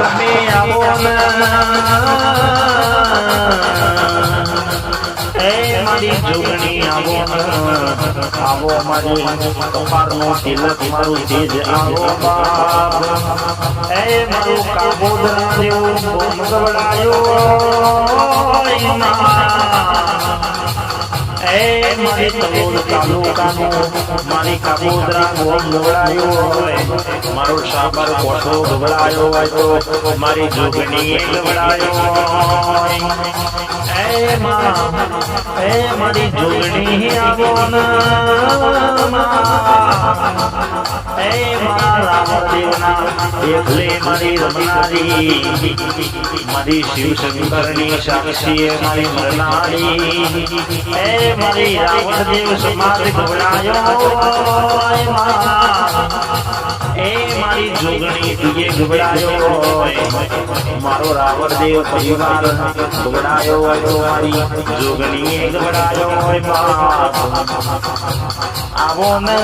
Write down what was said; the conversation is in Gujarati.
તમે આવો ને મારી જોગણી આવો ને આવો મારી કપાળનું તિલક મારું તેજ આવો બાપ મારું કાબોદરા જેવું ગોમ ગવડાયો મારી તલોદ તાલુકાનું મારી કાબોદરા ગોમ ગવડાયો હોય મારો સાબર કોઠો ગવડાયો હોય તો મારી જોગણી ગવડાયો મારી જોગણી આવો એકલે મારી રમનારી મારી શિવશંકરની સાક્ષી મારી મરનારી મારી રાવણદેવ સમાજ ગવડાયો મારી જોગણી તુએ ગવડાયો મારો રાવણદેવ પરિવાર ગવડાયો હોય મારી જોગણી ગવડાયો હોય આવો ને